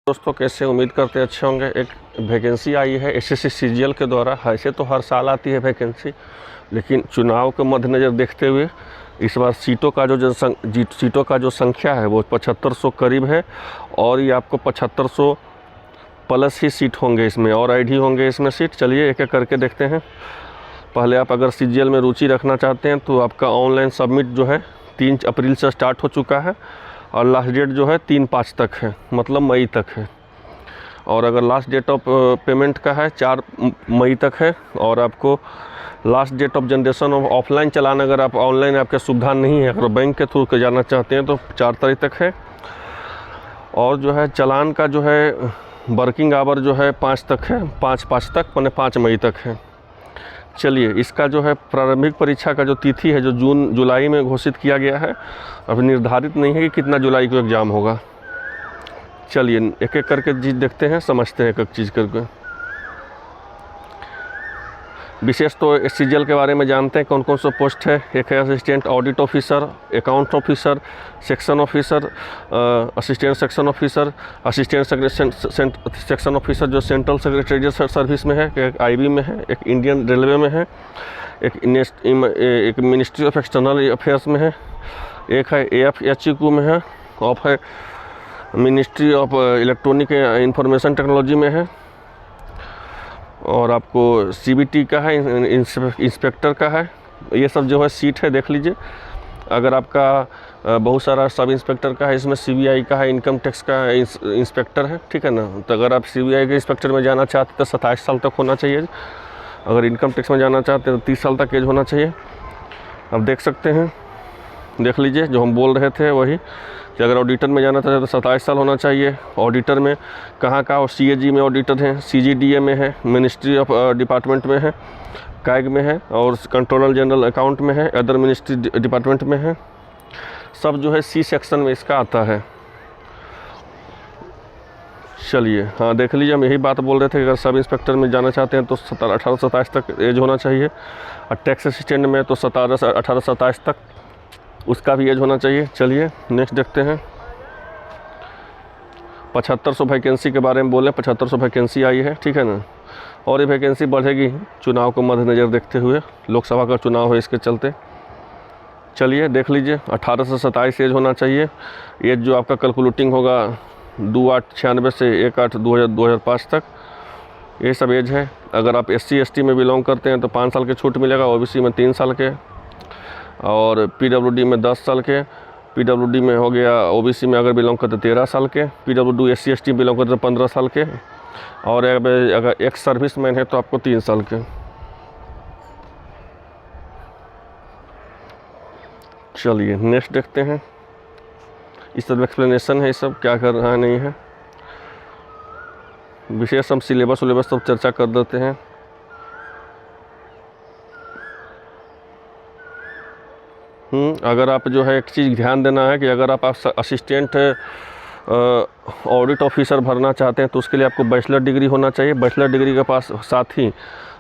दोस्तों कैसे, उम्मीद करते हैं अच्छे होंगे। एक वैकेंसी आई है एसएससी सीजीएल के द्वारा। ऐसे तो हर साल आती है वैकेंसी, लेकिन चुनाव के मद्देनज़र देखते हुए इस बार सीटों का जो संख्या है वो 7500 करीब है। और ये आपको 7500 प्लस ही सीट होंगे इसमें, और आईडी होंगे इसमें सीट। चलिए एक एक करके देखते हैं। पहले आप अगर सीजीएल में रुचि रखना चाहते हैं तो आपका ऑनलाइन सबमिट जो है 3 अप्रैल से स्टार्ट हो चुका है, और लास्ट डेट जो है 3/5 तक है, मतलब मई तक है। और अगर लास्ट डेट ऑफ पेमेंट का है 4 मई तक है। और आपको last date of generation of offline challan, अगर आप ऑनलाइन आपके सुविधा नहीं है, अगर बैंक के थ्रू जाना चाहते हैं तो 4 तारीख तक है। और जो है चालान का जो है वर्किंग आवर जो है 5 तक है, 5/5 तक, माने 5 मई तक है। चलिए, इसका जो है प्रारंभिक परीक्षा का जो तिथि है जो जुलाई में घोषित किया गया है, अभी निर्धारित नहीं है कि कितना जुलाई को एग्ज़ाम होगा। चलिए एक एक करके चीज़ देखते हैं, समझते हैं एक एक चीज़ करके। विशेष तो सीजीएल के बारे में जानते हैं कौन कौन सा पोस्ट है। एक है assistant audit officer, account officer, section officer, assistant section officer, assistant section officer जो सेंट्रल सेक्रेटरीज सर्विस में है, एक आईबी में है, एक इंडियन रेलवे में है, एक मिनिस्ट्री ऑफ एक्सटर्नल अफेयर्स में है, एक है AFHQ में है, और है ministry of electronic information technology में है, और आपको CBT का है, इंस्पेक्टर का है। ये सब जो है सीट है, देख लीजिए। अगर आपका बहुत सारा सब इंस्पेक्टर का है, इसमें CBI का है, इनकम टैक्स का इंस्पेक्टर है, ठीक है ना। तो अगर आप CBI के इंस्पेक्टर में जाना चाहते तो 27 साल तक होना चाहिए। अगर इनकम टैक्स में जाना चाहते हैं तो 30 साल तक एज होना चाहिए। अब देख सकते हैं, देख लीजिए जो हम बोल रहे थे वही, कि अगर ऑडिटर में जाना चाहते तो 27 साल होना चाहिए। ऑडिटर में कहाँ का, और CAG में ऑडिटर हैं, CGDA में है, मिनिस्ट्री ऑफ डिपार्टमेंट में है, कैग में है, और कंट्रोलर जनरल अकाउंट में है, अदर मिनिस्ट्री डिपार्टमेंट में है। सब जो है C सेक्शन में इसका आता है। चलिए, हाँ देख लीजिए, हम यही बात बोल रहे थे कि अगर सब इंस्पेक्टर में जाना चाहते हैं तो 18-27 तक एज होना चाहिए। और टैक्स असिस्टेंट में तो 18-27 तक उसका भी एज होना चाहिए। चलिए नेक्स्ट देखते हैं। 7500 वैकेंसी के बारे में बोले, 7500 वैकेंसी आई है, ठीक है ना। और ये वैकेंसी बढ़ेगी चुनाव को मद्देनज़र देखते हुए, लोकसभा का चुनाव है इसके चलते। चलिए देख लीजिए, 18 से 27 एज होना चाहिए। एज जो आपका कैलकुलेटिंग होगा 2/8/96 से 1/8/2005 तक, ये सब एज है। अगर आप SC ST में बिलोंग करते हैं तो 5 साल की छूट मिलेगा, OBC में 3 साल के, और PWD में 10 साल के। PWD में हो गया, OBC में अगर बिलोंग करते 13 साल के, PWD SC ST बिलोंग करते 15 साल के, और अगर एक्स सर्विस मैन है तो आपको 3 साल के। चलिए नेक्स्ट देखते हैं। इस सब एक्सप्लेनेशन है, ये सब क्या कर रहा है नहीं है। विशेष हम सिलेबस सब चर्चा कर देते हैं। अगर आप जो है एक चीज़ ध्यान देना है कि अगर आप असिस्टेंट ऑडिट ऑफिसर भरना चाहते हैं तो उसके लिए आपको बैचलर डिग्री होना चाहिए। बैचलर डिग्री के पास साथ ही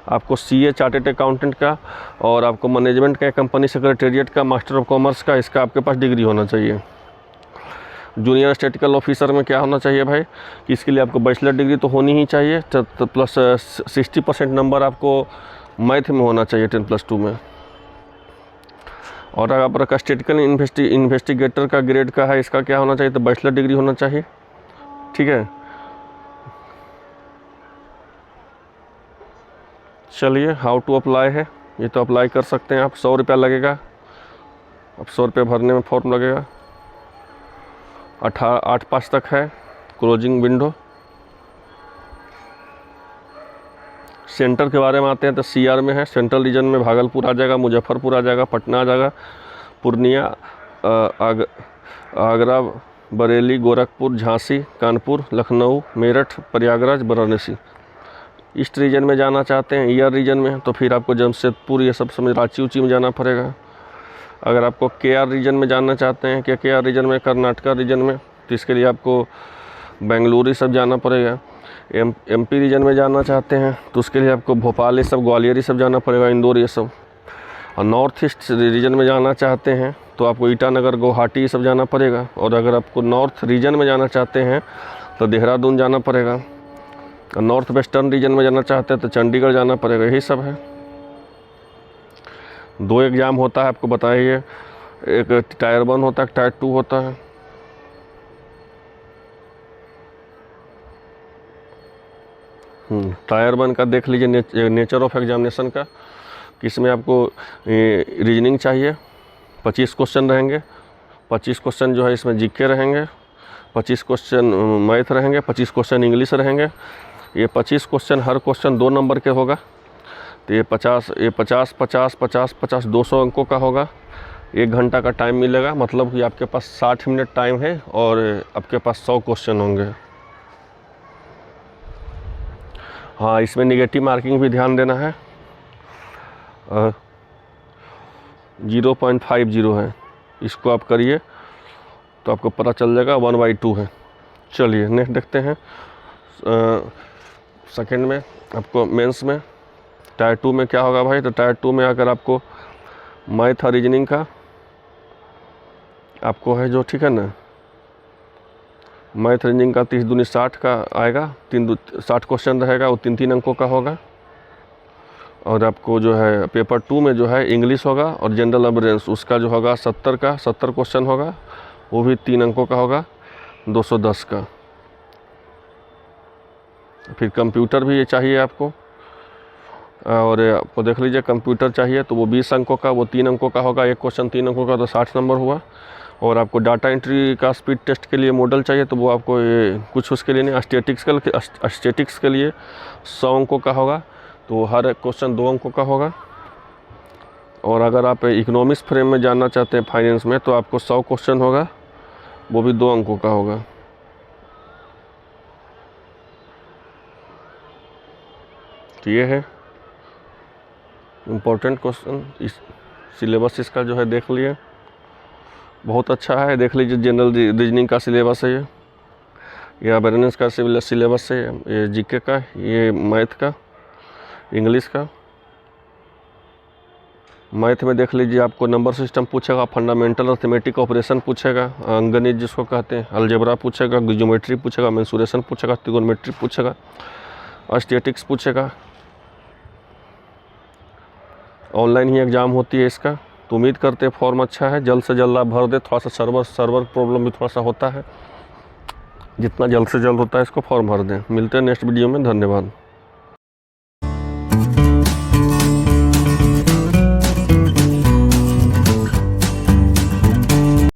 आपको CA चार्टेड अकाउंटेंट का, और आपको मैनेजमेंट का, कंपनी सेक्रेटेरिएट का, मास्टर ऑफ कॉमर्स का, इसका आपके पास डिग्री होना चाहिए। जूनियर स्टैटिस्टिकल ऑफिसर में क्या होना चाहिए भाई, कि इसके लिए आपको बैचलर डिग्री तो होनी ही चाहिए, तो प्लस 60% नंबर आपको मैथ में होना चाहिए 10+2 में। और अगर आपका स्टैटिस्टिकल इन्वेस्टिगेटर का ग्रेड का है, इसका क्या होना चाहिए, तो बैचलर डिग्री होना चाहिए, ठीक है। चलिए, हाउ टू अप्लाई है, ये तो अप्लाई कर सकते हैं आप। 100 रुपया लगेगा, अब 100 रुपये भरने में फॉर्म लगेगा। 8/5 तक है क्लोजिंग विंडो। सेंटर के बारे में आते हैं तो CR में है, सेंट्रल रीजन में भागलपुर आ जाएगा, मुजफ्फरपुर आ जाएगा, पटना आ जाएगा, पूर्णिया, आगरा, बरेली, गोरखपुर, झांसी, कानपुर, लखनऊ, मेरठ, प्रयागराज, वाराणसी। ईस्ट रीजन में जाना चाहते हैं, ER रीजन में, तो फिर आपको जमशेदपुर, ये सब समझ रांची में जाना पड़ेगा। अगर आपको KR रीजन में जाना चाहते हैं, कि KR रीजन में कर्नाटका रीजन में, तो इसके लिए आपको बेंगलुरु ये सब जाना पड़ेगा। MP रीजन में जाना चाहते हैं तो उसके लिए आपको भोपाल ये सब, ग्वालियर ये सब जाना पड़ेगा, इंदौर ये सब। और नॉर्थ ईस्ट रीजन में जाना चाहते हैं तो आपको ईटानगर, गुवाहाटी ये सब जाना पड़ेगा। और अगर आपको नॉर्थ रीजन में जाना चाहते हैं तो देहरादून जाना पड़ेगा, नॉर्थ वेस्टर्न रीजन में जाना चाहते हैं तो चंडीगढ़ जाना पड़ेगा। यही सब है। 2 एग्ज़ाम होता है आपको बताइए, एक टायर 1 होता है, एक टायर 2 होता है। टायर 1 का देख लीजिए नेचर ऑफ एग्जामिनेशन का, इसमें आपको रीजनिंग चाहिए, 25 क्वेश्चन रहेंगे। 25 क्वेश्चन जो है इसमें जीके रहेंगे, 25 क्वेश्चन मैथ रहेंगे, 25 क्वेश्चन इंग्लिश रहेंगे। ये 25 क्वेश्चन हर क्वेश्चन 2 नंबर के होगा, तो ये 50 200 अंकों का होगा। 1 घंटा का टाइम मिलेगा, मतलब कि आपके पास 60 मिनट टाइम है और आपके पास 100 क्वेश्चन होंगे। हाँ, इसमें निगेटिव मार्किंग भी ध्यान देना है, 0.50 है। इसको आप करिए तो आपको पता चल जाएगा 1/2 है। चलिए नेक्स्ट देखते हैं। सेकंड में आपको मेंस में टायर 2 में क्या होगा भाई, तो टायर 2 में अगर आपको मैथ और रीजनिंग का आपको है जो, ठीक है ना, मैथ रीजनिंग का 30 दूनी 60 का आएगा, 60 क्वेश्चन रहेगा, वो 3 अंकों का होगा। और आपको जो है पेपर 2 में जो है इंग्लिश होगा और जनरल अवेयरनेस, उसका जो होगा 70 क्वेश्चन होगा, वो भी 3 अंकों का होगा, 210 का। फिर कंप्यूटर भी ये चाहिए आपको, और आपको देख लीजिए कंप्यूटर चाहिए तो वो 20 अंकों का, वो 3 अंकों का होगा। एक क्वेश्चन 3 अंकों का, तो 60 नंबर हुआ। और आपको डाटा एंट्री का स्पीड टेस्ट के लिए मॉडल चाहिए, तो वो आपको ये कुछ उसके लिए नहीं, स्टैटिक्स के लिए 100 अंकों का होगा, तो हर क्वेश्चन 2 अंकों का होगा। और अगर आप इकोनॉमिक्स फ्रेम में जानना चाहते हैं फाइनेंस में, तो आपको 100 क्वेश्चन होगा, वो भी 2 अंकों का होगा। तो ये है इम्पोर्टेंट क्वेश्चन। इस सिलेबस इसका जो है देख लिए, बहुत अच्छा है। देख लीजिए जनरल रीजनिंग का सिलेबस है, ये अवेयरनेस का सिलेबस है, ये जीके का, ये मैथ का, इंग्लिश का। मैथ में देख लीजिए आपको नंबर सिस्टम पूछेगा, फंडामेंटल अर्थमेटिक ऑपरेशन पूछेगा, अंकगणित जिसको कहते हैं, अलजेब्रा पूछेगा, ज्योमेट्री पूछेगा, मेंसुरेशन पूछेगा, ट्रिगोनोमेट्री पूछेगा, स्टैटिक्स पूछेगा। ऑनलाइन ही एग्ज़ाम होती है इसका, तो उम्मीद करते हैं फॉर्म अच्छा है, जल्द से जल्द आप भर दे। थोड़ा सा सर्वर प्रॉब्लम भी थोड़ा सा होता है, जितना जल्द से जल्द होता है इसको फॉर्म भर दें। मिलते हैं नेक्स्ट वीडियो में, धन्यवाद।